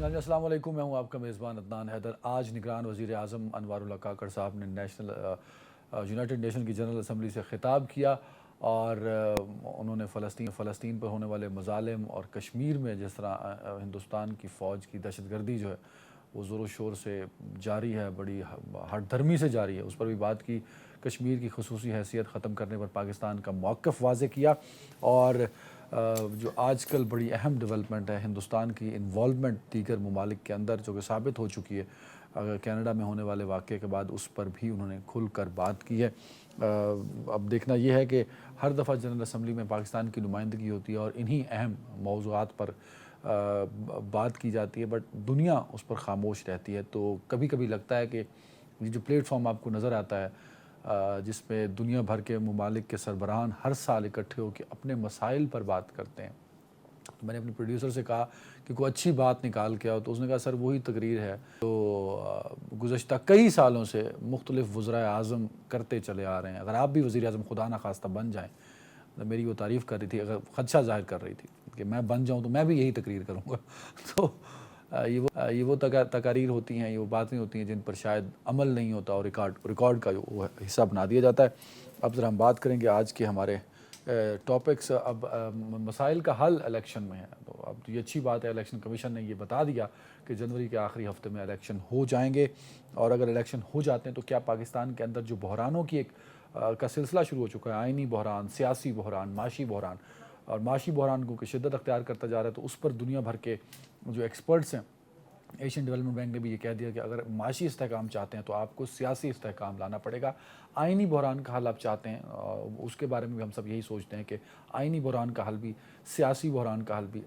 السلام علیکم، میں ہوں آپ کا میزبان عدنان حیدر۔ آج نگران وزیر اعظم انوار اللہ کاکڑ صاحب نے یونائٹڈ نیشن کی جنرل اسمبلی سے خطاب کیا اور انہوں نے فلسطین پر ہونے والے مظالم اور کشمیر میں جس طرح ہندوستان کی فوج کی دہشت گردی جو ہے وہ زور و شور سے جاری ہے، بڑی ہٹ دھرمی سے جاری ہے، اس پر بھی بات کی۔ کشمیر کی خصوصی حیثیت ختم کرنے پر پاکستان کا موقف واضح کیا اور جو آج کل بڑی اہم ڈیولپمنٹ ہے ہندوستان کی انوالومنٹ دیگر ممالک کے اندر جو کہ ثابت ہو چکی ہے کینیڈا میں ہونے والے واقعے کے بعد، اس پر بھی انہوں نے کھل کر بات کی ہے۔ اب دیکھنا یہ ہے کہ ہر دفعہ جنرل اسمبلی میں پاکستان کی نمائندگی ہوتی ہے اور انہی اہم موضوعات پر بات کی جاتی ہے، بٹ دنیا اس پر خاموش رہتی ہے۔ تو کبھی کبھی لگتا ہے کہ یہ جو پلیٹ فارم آپ کو نظر آتا ہے جس میں دنیا بھر کے ممالک کے سربراہان ہر سال اکٹھے ہو کے اپنے مسائل پر بات کرتے ہیں، تو میں نے اپنے پروڈیوسر سے کہا کہ کوئی اچھی بات نکال کے آؤ، تو اس نے کہا سر وہی تقریر ہے تو گزشتہ کئی سالوں سے مختلف وزرائے اعظم کرتے چلے آ رہے ہیں، اگر آپ بھی وزیر اعظم خدا نخواستہ بن جائیں۔ میری وہ تعریف کر رہی تھی، اگر خدشہ ظاہر کر رہی تھی کہ میں بن جاؤں تو میں بھی یہی تقریر کروں گا۔ تو یہ وہ تقاریر ہوتی ہیں، یہ وہ باتیں ہوتی ہیں جن پر شاید عمل نہیں ہوتا اور ریکارڈ کا وہ حصہ بنا دیا جاتا ہے۔ اب ذرا ہم بات کریں گے آج کے ہمارے ٹاپکس۔ اب مسائل کا حل الیکشن میں ہے، تو اب یہ اچھی بات ہے، الیکشن کمیشن نے یہ بتا دیا کہ جنوری کے آخری ہفتے میں الیکشن ہو جائیں گے، اور اگر الیکشن ہو جاتے ہیں تو کیا پاکستان کے اندر جو بحرانوں کی کا سلسلہ شروع ہو چکا ہے، آئینی بحران، سیاسی بحران، معاشی بحران، اور معاشی بحران کو شدت اختیار کرتا جا رہا ہے، تو اس پر دنیا بھر کے جو ایکسپرٹس ہیں، ایشین ڈیولپمنٹ بینک نے بھی یہ کہہ دیا کہ اگر معاشی استحکام چاہتے ہیں تو آپ کو سیاسی استحکام لانا پڑے گا۔ آئینی بحران کا حل آپ چاہتے ہیں، اس کے بارے میں بھی ہم سب یہی سوچتے ہیں کہ آئینی بحران کا حل بھی، سیاسی بحران کا حل بھی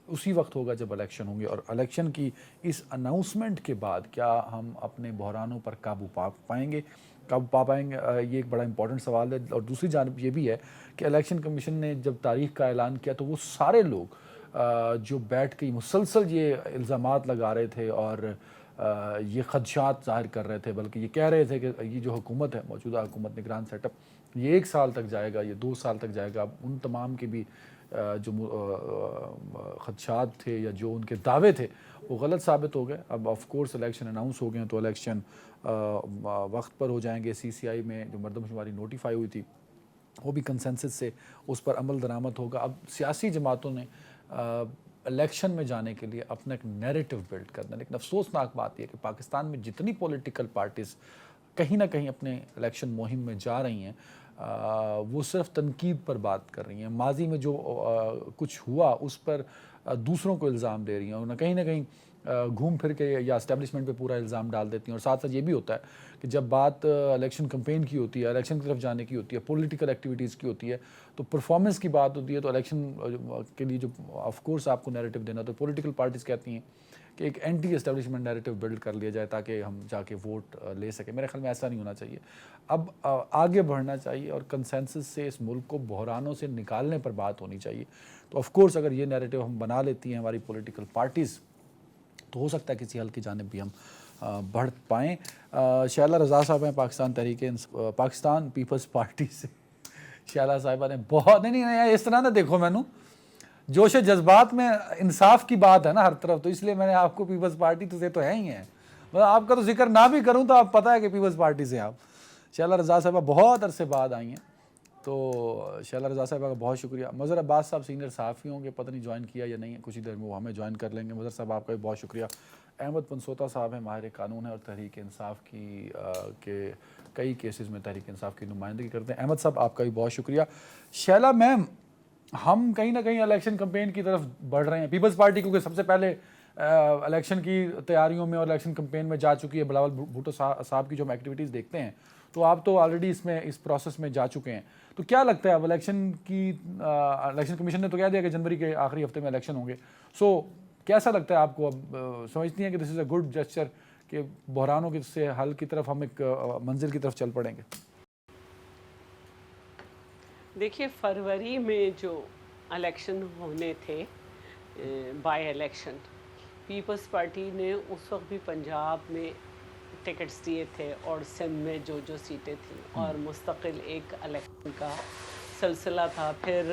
اسی وقت ہوگا جب الیکشن ہوں گے، اور الیکشن کی اس اناؤنسمنٹ کے بعد کیا ہم اپنے بحرانوں پر قابو پا پائیں گے؟ یہ ایک بڑا امپورٹنٹ سوال ہے۔ اور دوسری جانب یہ بھی ہے کہ الیکشن کمیشن نے جب تاریخ کا اعلان کیا تو وہ سارے لوگ جو بیٹھ کے مسلسل یہ الزامات لگا رہے تھے اور یہ خدشات ظاہر کر رہے تھے، بلکہ یہ کہہ رہے تھے کہ یہ جو حکومت ہے، موجودہ حکومت نگران سیٹ اپ، یہ 1 سال تک جائے گا، یہ 2 سال تک جائے گا، ان تمام کے بھی جو خدشات تھے یا جو ان کے دعوے تھے وہ غلط ثابت ہو گئے۔ اب آف کورس الیکشن اناؤنس ہو گئے ہیں تو الیکشن وقت پر ہو جائیں گے۔ CCI میں جو مردم شماری نوٹیفائی ہوئی تھی وہ بھی کنسنسس سے اس پر عمل درآمد ہوگا۔ اب سیاسی جماعتوں نے الیکشن میں جانے کے لیے اپنا ایک نیریٹو بلڈ کرنا، لیکن افسوسناک بات یہ ہے کہ پاکستان میں جتنی پولیٹیکل پارٹیز کہیں نہ کہیں اپنے الیکشن مہم میں جا رہی ہیں وہ صرف تنقید پر بات کر رہی ہیں، ماضی میں جو کچھ ہوا اس پر دوسروں کو الزام دے رہی ہیں، اور کہیں نہ کہیں گھوم پھر کے یا اسٹیبلشمنٹ پہ پورا الزام ڈال دیتی ہیں۔ اور ساتھ ساتھ یہ بھی ہوتا ہے کہ جب بات الیکشن کمپین کی ہوتی ہے، الیکشن کی طرف جانے کی ہوتی ہے، پولیٹیکل ایکٹیویٹیز کی ہوتی ہے، تو پرفارمنس کی بات ہوتی ہے، تو الیکشن کے لیے جو آف کورس آپ کو نیریٹو دینا، تو پولیٹیکل پارٹیز کہتی ہیں کہ ایک اینٹی اسٹیبلشمنٹ نیریٹو بلڈ کر لیا جائے تاکہ ہم جا کے ووٹ لے سکیں۔ میرے خیال میں ایسا نہیں ہونا چاہیے، اب آگے بڑھنا چاہیے اور کنسنسس سے اس ملک کو بحرانوں سے نکالنے پر بات ہونی چاہیے۔ تو آف کورس اگر یہ نیریٹو ہم بنا لیتی ہیں ہماری پولیٹیکل پارٹیز، تو ہو سکتا ہے کسی حل کی جانب بھی ہم بڑھ پائیں۔ شیلہ رضا صاحب ہیں پاکستان پیپلز پارٹی سے۔ شیلہ صاحبہ نے بہت نہیں اس طرح نہ دیکھو، میں نوں جوش جذبات میں انصاف کی بات ہے نا ہر طرف، تو اس لیے میں نے آپ کو پیپلز پارٹی سے تو ہے ہی ہیں، مطلب آپ کا تو ذکر نہ بھی کروں تو آپ پتہ ہے کہ پیپلز پارٹی سے آپ۔ شیلہ رضا صاحبہ بہت عرصے بعد آئی ہیں، تو شیلہ رضا صاحبہ کا بہت شکریہ۔ مظہر عباس صاحب سینئر صحافی ہوں گے، پتہ نہیں جوائن کیا یا نہیں، کچھ ہی دیر میں وہ ہمیں جوائن کر لیں گے۔ مظہر صاحب آپ کا بھی بہت شکریہ۔ احمد پنسوتا صاحب ہیں، ماہر قانون ہیں اور تحریک انصاف کی کے کئی کیسز میں تحریک انصاف کی نمائندگی کرتے ہیں۔ احمد صاحب آپ کا بھی بہت شکریہ۔ شیلہ میم، ہم کہیں نہ کہیں الیکشن کمپین کی طرف بڑھ رہے ہیں، پیپلز پارٹی کیونکہ سب سے پہلے الیکشن کی تیاریوں میں اور الیکشن کمپین میں جا چکی ہے۔ بلاول بھٹو صاحب کی جو ہم ایکٹیویٹیز دیکھتے ہیں تو آپ تو آلریڈی اس پروسیس میں جا چکے ہیں، تو کیا لگتا ہے اب الیکشن کمیشن نے تو کہہ دیا کہ جنوری کے آخری ہفتے میں الیکشن ہوں گے، سو کیسا لگتا ہے آپ کو؟ اب سمجھتی ہیں کہ دس از اے گڈ جسچر کہ بحرانوں کے سے حل کی طرف ہم ایک منزل کی طرف چل پڑیں گے؟ دیکھیے، فروری میں جو الیکشن ہونے تھے، بائی الیکشن، پیپلز پارٹی نے اس وقت بھی پنجاب میں ٹکٹس دیے تھے اور سندھ میں جو سیٹیں تھیں، اور مستقل ایک الیکشن کا سلسلہ تھا۔ پھر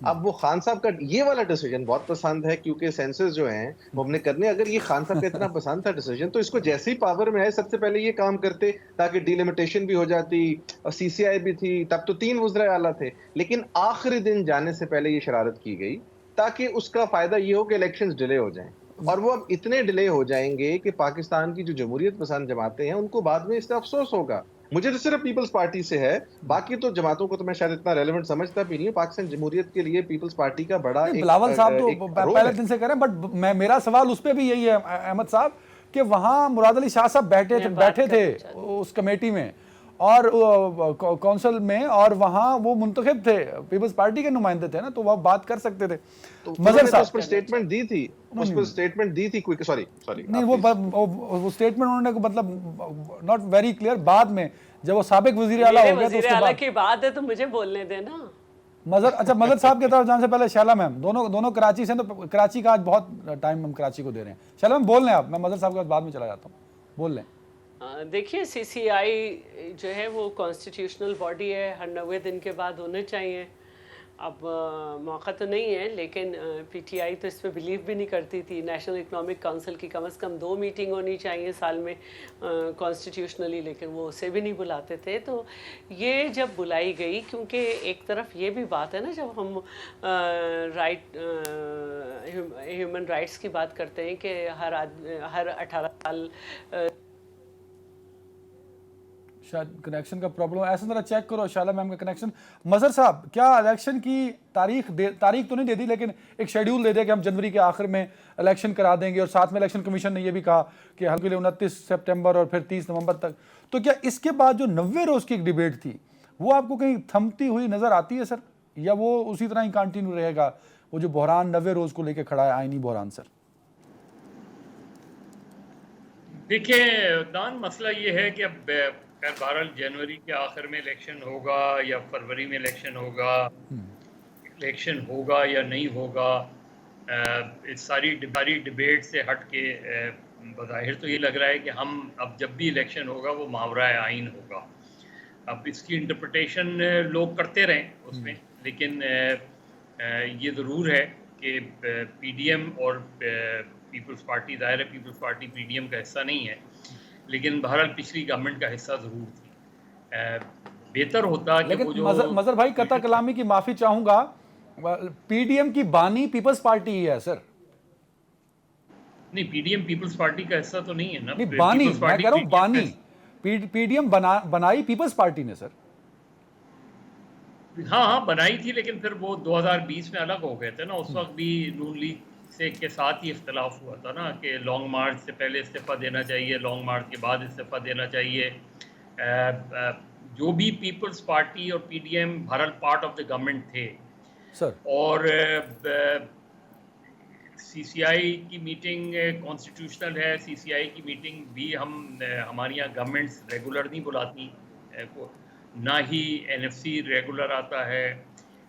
اب وہ خان صاحب کا یہ والا ڈیسیجن بہت پسند ہے کیونکہ سینسز جو ہیں وہ ہم نے کرنے، اگر یہ خان صاحب کا اتنا پسند تھا ڈیسیجن تو اس کو جیسے ہی پاور میں آئے سب سے پہلے یہ کام کرتے تاکہ ڈیلیمیٹیشن بھی ہو جاتی، اور سی سی آئی بھی تھی، تب تو 3 وزرائے اعلیٰ تھے، لیکن آخری دن جانے سے پہلے یہ شرارت کی گئی تاکہ اس کا فائدہ یہ ہو کہ الیکشنز ڈیلے ہو جائیں، اور وہ اب اتنے ڈیلے ہو جائیں گے کہ پاکستان کی جو جمہوریت پسند جماعتیں ہیں ان کو بعد میں اس سے افسوس ہوگا۔ مجھے تو صرف پیپلز پارٹی سے ہے، باقی تو جماعتوں کو تو میں شاید اتنا ریلیونٹ سمجھتا بھی نہیں ہوں۔ پاکستان جمہوریت کے لیے پیپلز پارٹی کا بڑا ایک بلاول صاحب تو رول پہلے ہے۔ دن سے کہہ رہے ہیں، بٹ میرا سوال اس پہ بھی یہی ہے احمد صاحب کہ وہاں مراد علی شاہ صاحب بیٹھے تھے اس کمیٹی میں اور کونسل میں، اور وہاں وہ منتخب تھے، پیپلز پارٹی کے نمائندے تھے نا، تو وہ بات کر سکتے تھے۔ مظہر صاحب اس پر سٹیٹمنٹ دی تھی، سوری نہیں، وہ سٹیٹمنٹ انہوں نے مطلب ناٹ ویری کلیئر، بعد میں جب وہ سابق وزیر اعلیٰ ہو گئے تو اس کے بعد کی بات ہے تو مجھے بولنے دینا۔ اچھا مظہر صاحب کی طرف جانے سے پہلے شیلا میم، دونوں کراچی سے، تو کراچی کا آج بہت ٹائم ہم کراچی کو دے رہے ہیں۔ شیلا میم بول لیں آپ، میں مظہر صاحب کے بعد میں چلا جاتا ہوں، بول لیں۔ دیکھیے سی سی آئی جو ہے وہ کانسٹیٹیوشنل باڈی ہے، ہر 90 دن کے بعد ہونے چاہیے۔ اب موقع تو نہیں ہے، لیکن پی ٹی آئی تو اس پہ بلیو بھی نہیں کرتی تھی۔ نیشنل اکنامک کونسل کی کم از کم 2 میٹنگ ہونی چاہیے سال میں کانسٹیٹیوشنلی، لیکن وہ اسے بھی نہیں بلاتے تھے۔ تو یہ جب بلائی گئی، کیونکہ ایک طرف یہ بھی بات ہے نا، جب ہم ہیومن رائٹس کی بات کرتے ہیں کہ ہر 18 سال شاید کنیکشن کا پرابلم ہے، ایسا ذرا چیک کرو شالا میم کا کنیکشن۔ مظہر صاحب کیا الیکشن کی تاریخ تو نہیں دے دی، لیکن ایک شیڈیول دے دیا کہ ہم جنوری کے آخر میں الیکشن کرا دیں گے، اور ساتھ میں الیکشن کمیشن نے یہ بھی کہا کہ حل کے لیے 29 سپٹمبر اور پھر 30 نومبر تک۔ تو کیا اس کے بعد جو 90 روز کی ایک ڈیبیٹ تھی وہ آپ کو کہیں تھمتی ہوئی نظر آتی ہے سر، یا وہ اسی طرح ہی کنٹینیو رہے گا، وہ جو بحران 90 روز کو لے کے کھڑا ہے، آئینی بحران؟ سر دیکھیں دان، مسئلہ یہ ہے کہ اب خیر بہرحال جنوری کے آخر میں الیکشن ہوگا یا فروری میں الیکشن ہوگا یا نہیں ہوگا، اس ساری ڈیبیٹ سے ہٹ کے بظاہر تو یہ لگ رہا ہے کہ ہم اب جب بھی الیکشن ہوگا وہ ماورائے آئین ہوگا۔ اب اس کی انٹرپریٹیشن لوگ کرتے رہیں اس میں، لیکن یہ ضرور ہے کہ پی ڈی ایم اور پیپلز پارٹی، ظاہر ہے Peoples Party P D M کا حصہ نہیں ہے، لیکن بہرحال پچھلی گورنمنٹ کا حصہ ضرور تھی۔ بہتر ہوتا کہ وہ جو مظہر بھائی قطع کلامی کی معافی چاہوں گا، پی ڈی ایم کی بانی پیپلز پارٹی ہی ہے سر۔ نہیں، P D M Peoples Party کا حصہ تو نہیں ہے نا، نہیں بانی، میں کہہ رہا ہوں بانی، پی ڈی ایم بنائی پیپلز پارٹی نے سر۔ ہاں بنائی تھی، لیکن پھر وہ 2020 میں الگ ہو گئے تھے نا، اس وقت بھی نون لیگ کے ساتھ ہی اختلاف ہوا تھا نا کہ لانگ مارچ سے پہلے استعفیٰ دینا چاہیے، لانگ مارچ کے بعد استعفیٰ دینا چاہیے۔ جو بھی پیپلز پارٹی اور پی ڈی ایم بہرحال پارٹ آف دا گورنمنٹ تھے سر، اور سی سی آئی کی میٹنگ کانسٹیٹیوشنل ہے، سی سی آئی کی میٹنگ بھی ہماری یہاں گورنمنٹس ریگولر نہیں بلاتی، نہ ہی این ایف سی ریگولر آتا ہے،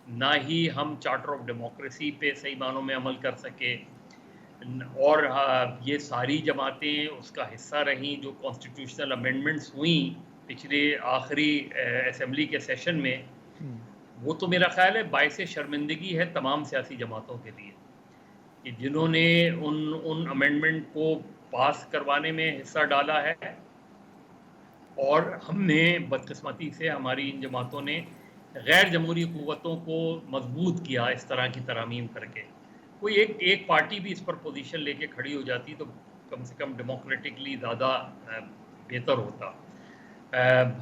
نہ ہی ہم چارٹر آف ڈیموکریسی پہ صحیح معنوں میں عمل کر سکے، اور یہ ساری جماعتیں اس کا حصہ رہیں جو کانسٹیٹیوشنل امینڈمنٹس ہوئیں پچھلے آخری اسمبلی کے سیشن میں، وہ تو میرا خیال ہے باعث شرمندگی ہے تمام سیاسی جماعتوں کے لیے کہ جنہوں نے ان امینڈمنٹ کو پاس کروانے میں حصہ ڈالا ہے، اور ہم نے بدقسمتی سے ہماری ان جماعتوں نے غیر جمہوری قوتوں کو مضبوط کیا اس طرح کی ترامیم کر کے۔ کوئی ایک پارٹی بھی اس پر پوزیشن لے کے کھڑی ہو جاتی تو کم سے کم ڈیموکریٹکلی زیادہ بہتر ہوتا۔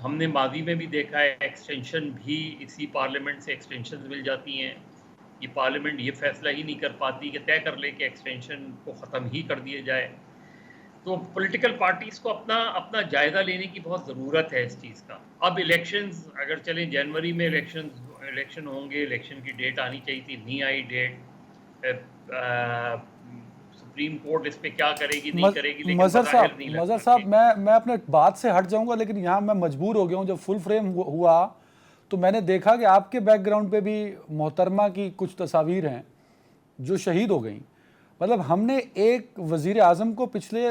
ہم نے ماضی میں بھی دیکھا ہے ایکسٹینشن بھی اسی پارلیمنٹ سے ایکسٹینشن مل جاتی ہیں، یہ پارلیمنٹ یہ فیصلہ ہی نہیں کر پاتی کہ طے کر لے کہ ایکسٹینشن کو ختم ہی کر دیا جائے۔ تو پولیٹیکل پارٹیز کو اپنا جائزہ لینے کی بہت ضرورت ہے اس چیز کا۔ اب الیکشنز اگر چلیں جنوری میں الیکشن ہوں گے، الیکشن کی ڈیٹ آنی چاہیے تھی، نہیں آئی ڈیٹ، سپریم کورٹ اس پہ کیا کرے گی نہیں کرے گی، لیکن مظہر صاحب میں اپنے بات سے ہٹ جاؤں گا، لیکن یہاں میں مجبور ہو گیا ہوں، جب فل فریم ہوا تو میں نے دیکھا کہ آپ کے بیک گراؤنڈ پہ بھی محترمہ کی کچھ تصاویر ہیں جو شہید ہو گئیں۔ مطلب ہم نے ایک وزیر اعظم کو پچھلے،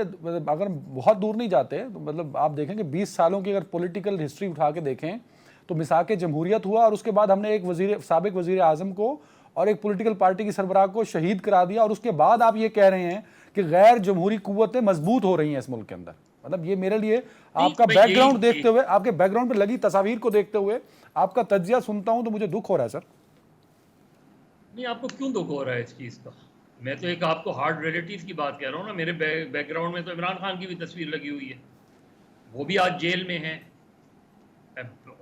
اگر بہت دور نہیں جاتے تو مطلب آپ دیکھیں کہ 20 سالوں کی اگر پولیٹیکل ہسٹری اٹھا کے دیکھیں تو مساق جمہوریت ہوا، اور اس کے بعد ہم نے ایک سابق وزیر اعظم کو اور ایک پولیٹیکل پارٹی کی سربراہ کو شہید کرا دیا، اور اس کے بعد آپ یہ کہہ رہے ہیں کہ غیر جمہوری قوتیں مضبوط ہو رہی ہیں اس ملک کے اندر. مطلب یہ میرے لیے آپ کا بیک گراؤنڈ دیکھتے ہوئے، آپ کے بیک گراؤنڈ پہ لگی تصاویر کو دیکھتے ہوئے آپ کا تجزیہ سنتا ہوں تو مجھے دکھ ہو رہا ہے سر. نہیں، آپ کو کیوں دکھ ہو رہا ہے اس چیز کا؟ میں تو ایک آپ کو ہارڈ ریلیٹیوز کی بات کہہ رہا ہوں نا. میرے بیک گراؤنڈ میں تو عمران خان کی بھی تصویر لگی ہوئی ہے، وہ بھی آج جیل میں ہیں،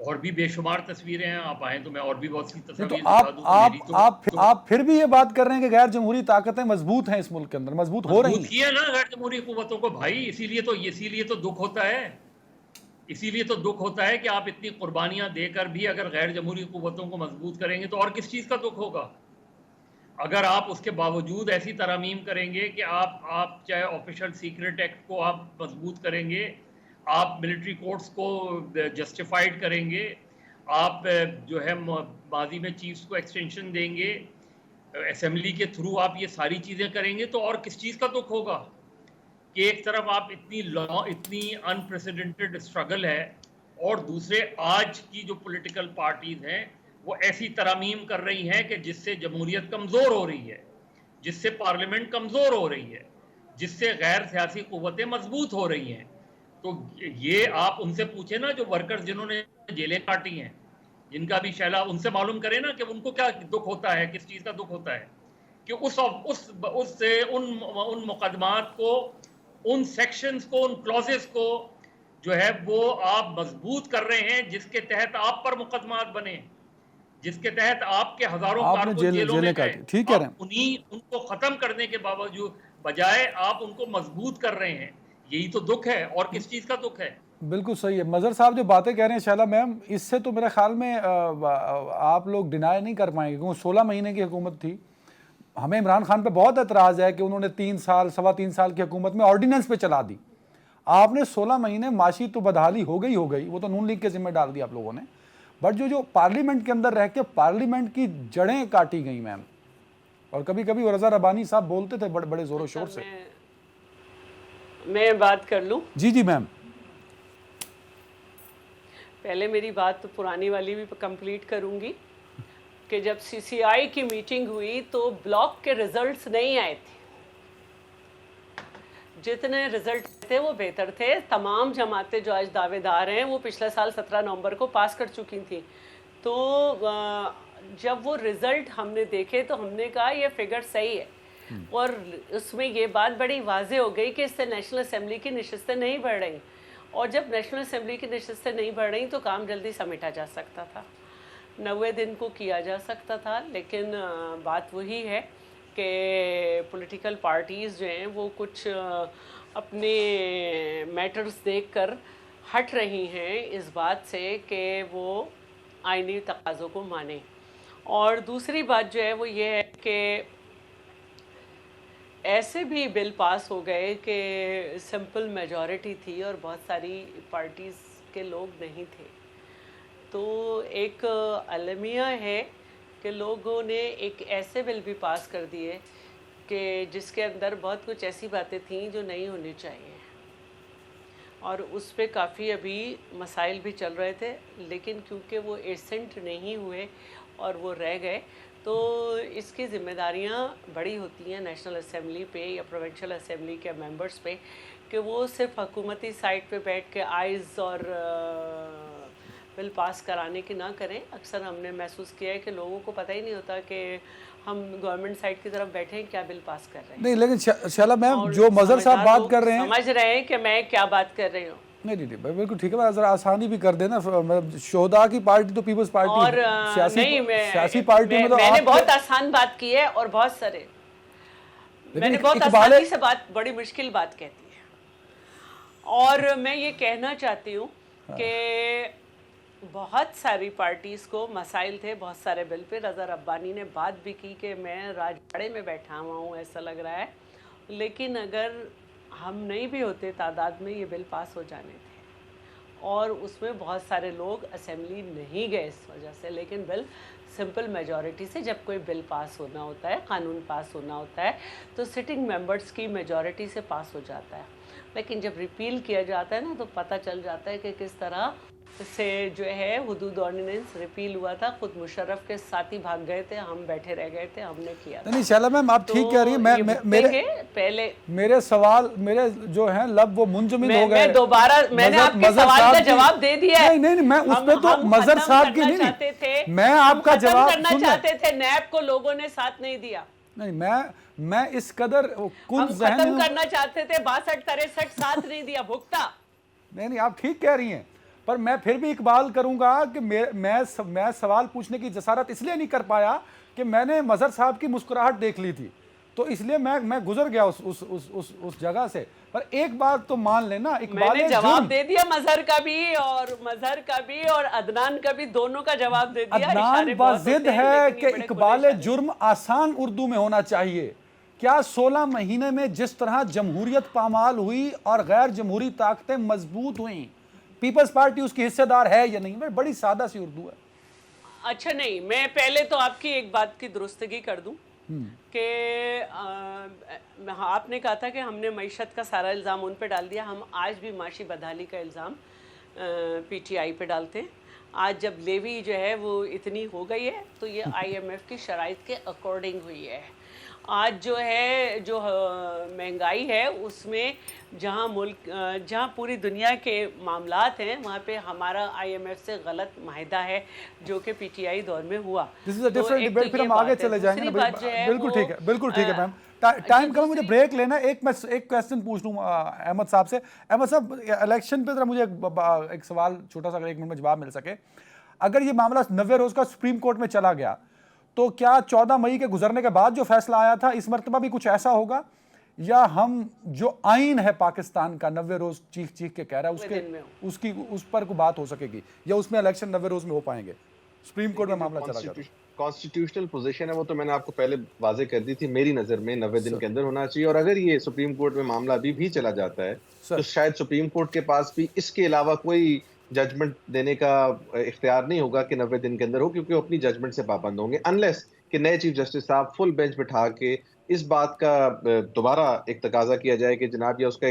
اور بھی بے شمار تصویریں ہیں. آپ آئیں تو میں اور بھی بہت سی تصاویر دکھا دوں. آپ پھر بھی یہ بات کر رہے ہیں کہ غیر جمہوری طاقتیں مضبوط ہیں اس ملک کے اندر، مضبوط ہو رہی ہیں. مضبوط کیا نا غیر جمہوری قوتوں کو بھائی، اسی لیے تو دکھ ہوتا ہے. اسی لیے تو دکھ ہوتا ہے کہ آپ اتنی قربانیاں دے کر بھی اگر غیر جمہوری قوتوں کو مضبوط کریں گے تو اور کس چیز کا دکھ ہوگا؟ اگر آپ اس کے باوجود ایسی ترامیم کریں گے کہ آپ چاہے آفیشل سیکرٹ ایکٹ کو آپ مضبوط کریں گے، آپ ملٹری کورٹس کو جسٹیفائڈ کریں گے، آپ جو ہے ماضی میں چیفز کو ایکسٹینشن دیں گے، اسمبلی کے تھرو آپ یہ ساری چیزیں کریں گے، تو اور کس چیز کا دکھ ہوگا؟ کہ ایک طرف آپ اتنی انپریسیڈنٹڈ اسٹرگل ہے، اور دوسرے آج کی جو پولیٹیکل پارٹیز ہیں وہ ایسی ترامیم کر رہی ہیں کہ جس سے جمہوریت کمزور ہو رہی ہے، جس سے پارلیمنٹ کمزور ہو رہی ہے، جس سے غیر سیاسی قوتیں مضبوط ہو رہی ہیں. تو یہ آپ ان سے پوچھیں نا، جو ورکرز جنہوں نے جیلیں کاٹی ہیں، جن کا بھی شیلا، ان سے معلوم کریں نا کہ ان کو کیا دکھ ہوتا ہے، کس چیز کا دکھ ہوتا ہے کہ ان مقدمات کو، ان سیکشنز کو، ان کلوزز کو جو ہے وہ آپ مضبوط کر رہے ہیں، جس کے تحت آپ پر مقدمات بنے، جس کے تحت آپ کے ہزاروں کارکن جیلوں میں گئے. ٹھیک ہے، ان کو ختم کرنے کے باوجود بجائے آپ ان کو مضبوط کر رہے ہیں. یہی تو دکھ ہے، اور کس چیز کا دکھ ہے؟ بالکل صحیح ہے. مظہر صاحب جو باتیں کہہ رہے ہیں شیلا میم، اس سے تو میرے خیال میں آپ لوگ ڈینائی نہیں کر پائیں گے، کیونکہ 16 مہینے کی حکومت تھی. ہمیں عمران خان پہ بہت اعتراض ہے کہ انہوں نے 3 سال، 3.25 سال کی حکومت میں آرڈیننس پہ چلا دی. آپ نے 16 مہینے معاشی تو بدحالی ہو گئی، وہ تو نون لیگ کے ذمہ ڈال دی آپ لوگوں نے. بٹ جو پارلیمنٹ کے اندر رہ کے پارلیمنٹ کی جڑیں کاٹی گئیں میم، اور کبھی کبھی وہ رضا ربانی صاحب بولتے تھے بڑے زور و شور سے. میں بات کر لوں؟ جی میم. پہلے میری بات تو پرانی والی بھی کمپلیٹ کروں گی کہ جب سی سی آئی کی میٹنگ ہوئی تو بلاک کے ریزلٹس نہیں آئے تھے. جتنے رزلٹ تھے وہ بہتر تھے. تمام جماعتیں جو آج دعوے دار ہیں وہ پچھلے سال 17 نومبر کو پاس کر چکی تھیں. تو جب وہ رزلٹ ہم نے دیکھے تو ہم نے کہا یہ فگر صحیح ہے، اور اس میں یہ بات بڑی واضح ہو گئی کہ اس سے نیشنل اسمبلی کی نشستیں نہیں بڑھ رہی، اور جب نیشنل اسمبلی کی نشستیں نہیں بڑھ رہی تو کام جلدی سمیٹا جا سکتا تھا، 90 دن کو کیا جا سکتا تھا. لیکن بات وہی ہے کہ پولیٹیکل پارٹیز جو ہیں وہ کچھ اپنے میٹرز دیکھ کر ہٹ رہی ہیں اس بات سے کہ وہ آئینی تقاضوں کو مانیں. اور دوسری بات جو ہے وہ یہ ہے کہ ایسے بھی بل پاس ہو گئے کہ سمپل میجورٹی تھی اور بہت ساری پارٹیز کے لوگ نہیں تھے. تو ایک المیہ ہے کہ لوگوں نے ایک ایسے بل بھی پاس کر دیے کہ جس کے اندر بہت کچھ ایسی باتیں تھیں جو نہیں ہونی چاہیے، اور اس پہ کافی ابھی مسائل بھی چل رہے تھے. لیکن کیونکہ وہ ایسنٹ نہیں ہوئے اور وہ رہ گئے، تو اس کی ذمہ داریاں بڑی ہوتی ہیں نیشنل اسمبلی پہ یا پروونشل اسمبلی کے ممبرز پہ، کہ وہ صرف حکومتی سائٹ پہ بیٹھ کے آئیز اور بل پاس کرانے کی نہ کریں. اکثر ہم نے محسوس کیا ہے کہ لوگوں کو پتہ ہی نہیں ہوتا کہ ہم گورنمنٹ سائٹ کی طرف بیٹھے ہیں کیا بل پاس کر رہے ہیں. نہیں لیکن شیلا میم جو مظہر صاحب بات کر رہے ہیں، سمجھ رہے ہیں کہ میں کیا بات کر رہی ہوں. نہیں بالکل ٹھیک ہے. ذرا آسانی بھی کر دینا. شہداء کی پارٹی تو پیپلز پارٹی، اور سیاسی پارٹی میں تو میں نے بہت آسان بات کی ہے، اور بہت سارے میں نے بہت آسانی سے بڑی مشکل بات کہتی ہے. اور میں یہ کہنا چاہتی ہوں کہ بہت ساری پارٹیز کو مسائل تھے بہت سارے بل پہ. رضا ربانی نے بات بھی کی کہ میں راجواڑے میں بیٹھا ہوا ہوں ایسا لگ رہا ہے، لیکن اگر ہم نہیں بھی ہوتے تعداد میں یہ بل پاس ہو جانے تھے. اور اس میں بہت سارے لوگ اسمبلی نہیں گئے اس وجہ سے. لیکن بل سمپل میجورٹی سے، جب کوئی بل پاس ہونا ہوتا ہے، قانون پاس ہونا ہوتا ہے، تو سٹنگ ممبرز کی میجورٹی سے پاس ہو جاتا ہے. لیکن جب ریپیل کیا جاتا ہے نا تو پتہ چل جاتا ہے کہ کس طرح سے جو ہے حدود آرڈیننس ریپیل ہوا تھا، خود مشرف کے ساتھ ہی بھاگ گئے تھے، ہم بیٹھے رہ گئے تھے، ہم نے کیا تھا. نہیں شیلا میم آپ ٹھیک کہہ رہی ہیں. پہلے میرے سوال میرے جو ہیں لب وہ منجمد ہو گئے. میں دوبارہ میں نے آپ کے سوال کا جواب دے دیا ہے. نہیں میں اس پہ تو مظہر صاحب کی نہیں، میں آپ کا جواب کرنا چاہتے تھے، نیب کو لوگوں نے ساتھ نہیں دیا. نہیں میں اس قدر ہم ختم کرنا چاہتے تھے، 62-63 ساتھ نہیں دیا، بھگتا. نہیں آپ ٹھیک کہہ رہی ہیں، پر میں پھر بھی اقبال کروں گا کہ میں سوال پوچھنے کی جسارت اس لیے نہیں کر پایا کہ میں نے مظہر صاحب کی مسکراہٹ دیکھ لی تھی، تو اس لیے میں گزر گیا اس جگہ سے. پر ایک بات تو مان لینا، میں نے جواب دے دیا مظہر کا بھی اور عدنان کا بھی، دونوں کا جواب دے دیا. عدنان بازد ہے کہ اقبال جرم آسان اردو میں ہونا چاہیے. کیا 16 مہینے میں جس طرح جمہوریت پامال ہوئی اور غیر جمہوری طاقتیں مضبوط ہوئیں، پیپلز پارٹی اس کی حصے دار ہے یا نہیں؟ بڑی سادہ سی اردو ہے. اچھا نہیں، میں پہلے تو آپ کی ایک بات کی درستگی کر دوں کہ آپ نے کہا تھا کہ ہم نے معیشت کا سارا الزام ان پہ ڈال دیا. ہم آج بھی معاشی بدحالی کا الزام پی ٹی آئی پہ ڈالتے ہیں. آج جب لیوی جو ہے وہ اتنی ہو گئی ہے تو یہ آئی ایم ایف کی شرائط کے اکارڈنگ ہوئی ہے. آج جو ہے جو مہنگائی ہے اس میں جہاں پوری دنیا کے معاملات ہیں وہاں پہ ہمارا آئی ایم ایف سے غلط معاہدہ ہے جو کہ پی ٹی آئی دور میں ہوا. پھر ہم آگے چلے جائیں گے. بالکل ٹھیک ہے میم، ٹائم کرو، مجھے بریک لینا. ایک کویسچن پوچھ لوں احمد صاحب سے. احمد صاحب الیکشن پہ ذرا مجھے ایک سوال چھوٹا سا، اگر 1 منٹ میں جواب مل سکے. اگر یہ معاملہ 90 روز کا سپریم کورٹ میں چلا گیا تو کیا 14 مئی کے گزرنے کے بعد جو فیصلہ آیا تھا اس مرتبہ بھی کچھ ایسا ہوگا، یا ہم جو آئین ہے پاکستان کا 90 روز چیخ کے کہہ رہا ہے اس پر کوئی بات ہو سکے گی، یا اس میں الیکشن 90 روز میں ہو پائیں گے؟ سپریم کورٹ میں معاملہ چلا گیا. کانسٹیٹیوشنل پوزیشن ہے وہ تو میں نے آپ کو پہلے واضح کر دی تھی، میری نظر میں 90 دن کے اندر ہونا چاہیے. اور اگر یہ سپریم کورٹ میں معاملہ ابھی بھی چلا جاتا ہے تو شاید سپریم کورٹ کے پاس بھی اس کے علاوہ کوئی ججمنٹ دینے کا اختیار نہیں ہوگا کہ 90 دن کے اندر ہو، کیونکہ وہ اپنی ججمنٹ سے پابند ہوں گے، انلیس کہ نئے چیف جسٹس صاحب فل بینچ بٹھا کے اس بات کا دوبارہ ایک تقاضا کیا جائے کہ جناب یہ اس کا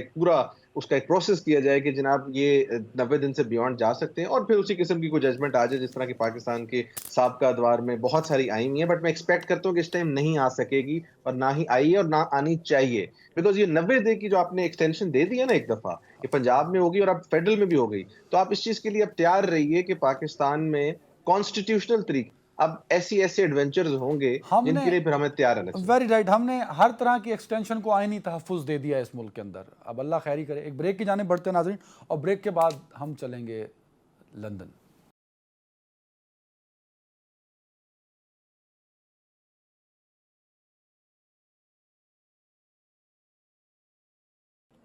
ایک پروسیس کیا جائے کہ جناب یہ 90 دن سے بیونڈ جا سکتے ہیں، اور پھر اسی قسم کی کوئی ججمنٹ آ جائے جس طرح کی پاکستان کے سابقہ ادوار میں بہت ساری آئی ہوئی ہیں. بٹ میں ایکسپیکٹ کرتا ہوں کہ اس ٹائم نہیں آ سکے گی، اور نہ ہی آئی ہے اور نہ آنی چاہیے. بیکاز یہ 90 دن کی جو آپ نے ایکسٹینشن دے دی ہے نا ایک دفعہ، کہ پنجاب میں ہوگی اور اب فیڈرل میں بھی ہو گئی، تو آپ اس چیز کے لیے اب تیار رہیے کہ پاکستان میں کانسٹیٹیوشنل طریقے اب ایسے ایڈونچرز ہوں گے جن کے لیے پھر ہمیں تیار رہنا چاہیے. ویری رائٹ، ہم نے ہر طرح کی ایکسٹینشن کو آئینی تحفظ دے دیا ہے اس ملک کے اندر. اب اللہ خیری کرے. ایک بریک کی جانب بڑھتے ہیں ناظرین، اور بریک کے بعد ہم چلیں گے لندن.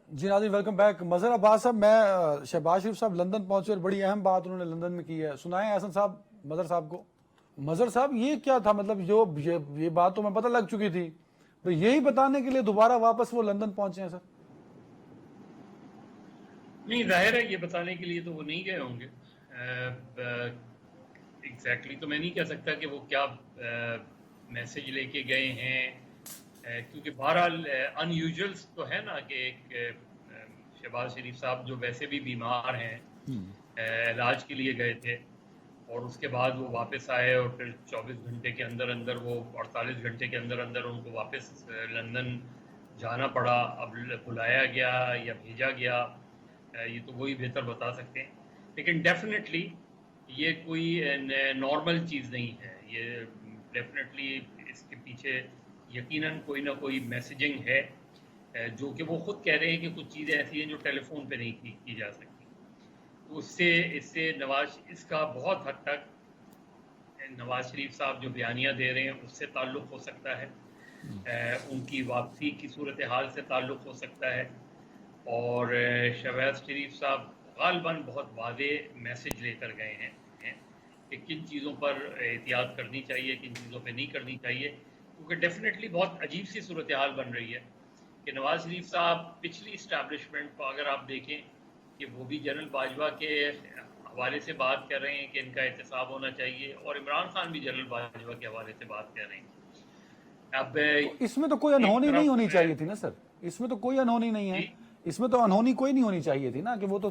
جی ناظرین ویلکم بیک. مظہر عباس صاحب، میں شہباز شریف صاحب لندن پہنچے اور بڑی اہم بات انہوں نے لندن میں کی ہے، سنائیں احسن صاحب مظہر صاحب کو. مظہر صاحب یہ کیا تھا؟ مطلب یہ بات تو میں پتہ لگ چکی تھی، تو یہی بتانے کے لیے دوبارہ واپس وہ لندن پہنچے ہیں سر؟ نہیں، ظاہر ہے یہ بتانے کے لیے تو وہ نہیں گئے ہوں گے ایگزیکٹلی. تو میں نہیں کہہ سکتا کہ وہ کیا میسج لے کے گئے ہیں، کیونکہ بہرحال ان یوزولس تو ہے نا کہ ایک شہباز شریف صاحب جو ویسے بھی بیمار ہیں، علاج کے لیے گئے تھے، اور اس کے بعد وہ واپس آئے، اور پھر 24 گھنٹے کے اندر اندر وہ 48 گھنٹے کے اندر اندر ان کو واپس لندن جانا پڑا. اب بلایا گیا یا بھیجا گیا یہ تو وہی بہتر بتا سکتے ہیں، لیکن ڈیفینیٹلی یہ کوئی نارمل چیز نہیں ہے. یہ ڈیفینیٹلی اس کے پیچھے یقیناً کوئی نہ کوئی میسیجنگ ہے، جو کہ وہ خود کہہ رہے ہیں کہ کچھ چیزیں ایسی ہیں جو ٹیلی فون پہ نہیں کی جا سکتی. تو اس سے اس کا بہت حد تک نواز شریف صاحب جو بیانیہ دے رہے ہیں اس سے تعلق ہو سکتا ہے، ان کی واپسی کی صورتحال سے تعلق ہو سکتا ہے. اور شہباز شریف صاحب غالباً بہت واضح میسج لے کر گئے ہیں کہ کن چیزوں پر احتیاط کرنی چاہیے، کن چیزوں پہ نہیں کرنی چاہیے، کیونکہ ڈیفینیٹلی بہت عجیب سی صورتحال بن رہی ہے کہ نواز شریف صاحب پچھلی اسٹیبلشمنٹ کو اگر آپ دیکھیں کہ وہ بھی جنرل باجوہ کے حوالے سے بات کر رہے ہیں کہ ان کا احتساب ہونا چاہیے، اور عمران خان بھی جنرل باجوہ کے حوالے سے بات کر رہے ہیں. اب اس میں تو کوئی انہونی نہیں ہونی چاہیے تھی نا سر، اس میں تو کوئی انہونی نہیں ہے، اس میں تو انہونی کوئی نہیں ہونی چاہیے تھی نا، کہ وہ تو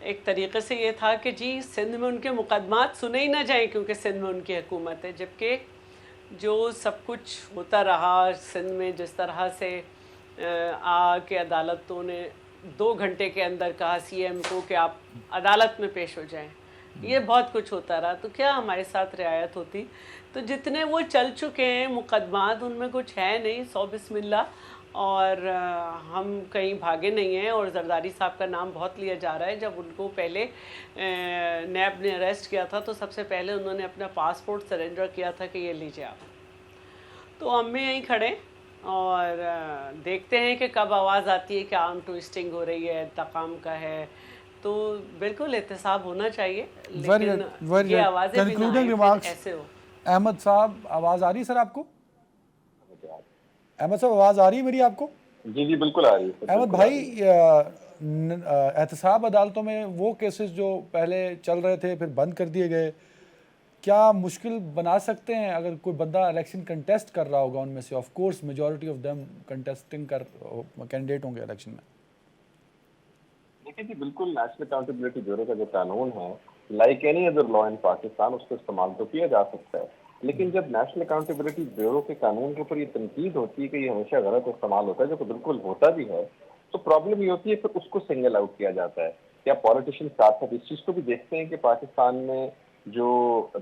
ایک طریقے سے یہ تھا کہ جی سندھ میں ان کے مقدمات سنے ہی نہ جائیں کیونکہ سندھ میں ان کی حکومت ہے، جبکہ جو سب کچھ ہوتا رہا سندھ میں، جس طرح سے آ کے عدالتوں نے 2 گھنٹے کے اندر کہا سی ایم کو کہ آپ عدالت میں پیش ہو جائیں، یہ بہت کچھ ہوتا رہا، تو کیا ہمارے ساتھ رعایت ہوتی؟ تو جتنے وہ چل چکے ہیں مقدمات ان میں کچھ ہے نہیں، 100 بسم اللہ، اور ہم کہیں بھاگے نہیں ہیں، اور زرداری صاحب کا نام بہت لیا جا رہا ہے۔ جب ان کو پہلے نیب نے اریسٹ کیا تھا تو سب سے پہلے انہوں نے اپنا پاسپورٹ سرنڈر کیا تھا کہ یہ لیجیے آپ، تو ہم بھی یہیں کھڑے اور دیکھتے ہیں کہ کب آواز آتی ہے کہ آرم ٹوئسٹنگ ہو رہی ہے، انتقام کا ہے، تو بالکل احتساب ہونا چاہیے، لیکن یہ آوازیں بھی نہ آئیں پھر ایسے ہو۔ احمد صاحب آواز آ رہی ہے سر آپ کو؟ احمد صاحب آواز آ رہی ہے میری آپ کو؟ جی جی بالکل آ رہی ہے احمد بھائی، احتساب عدالتوں میں وہ کیسز جو پہلے چل رہے تھے پھر بند کر دیے گئے، کیا مشکل بنا سکتے ہیں اگر کوئی بندہ الیکشن کنٹیسٹ کر رہا ہوگا ان میں سے؟ Of course majority of them contesting candidate ہوں گے الیکشن میں۔ دیکھیں جی بالکل، نیشنل اکاؤنٹیبلٹی بیورو کا جو قانون ہے لائک اینی ادر لا ان پاکستان اس کو استعمال تو کیا جا سکتا ہے، لیکن جب نیشنل اکاؤنٹیبلٹی بیورو کے قانون کے اوپر یہ تنقید ہوتی ہے کہ یہ ہمیشہ غلط استعمال ہوتا ہے، جو کہ بالکل ہوتا بھی ہے، تو پرابلم یہ ہوتی ہے پھر اس کو سنگل آؤٹ کیا جاتا ہے۔ کیا پالیٹیشین ساتھ ساتھ اس چیز کو بھی دیکھتے ہیں کہ پاکستان میں جو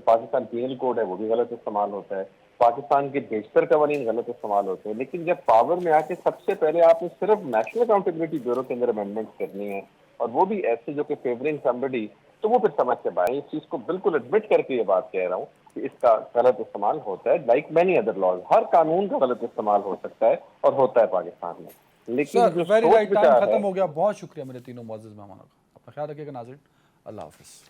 پاکستان پینل کوڈ ہے وہ بھی غلط استعمال ہوتا ہے، پاکستان کے بیشتر قوانین غلط استعمال ہوتے ہیں، لیکن جب پاور میں آ کے سب سے پہلے آپ نے صرف نیشنل اکاؤنٹیبلٹی بیورو کے اندر امینڈمنٹ کرنی ہے، اور وہ بھی ایسے جو کہ فیورنگ سمبڈی، تو وہ پھر سمجھ سے باہر۔ اس چیز کو بالکل ایڈمٹ کر کے یہ بات کہہ رہا ہوں کہ اس کا غلط استعمال ہوتا ہے، لائک مینی ادر لاز، ہر قانون کا غلط استعمال ہو سکتا ہے اور ہوتا ہے پاکستان میں، لیکن سر جو ویری سوچ رائٹ، ٹائم بچار ہے۔ ختم ہو گیا، بہت شکریہ میرے تینوں معزز مہمانوں کا، اپنا خیال رکھیے گا ناظرین، اللہ حافظ۔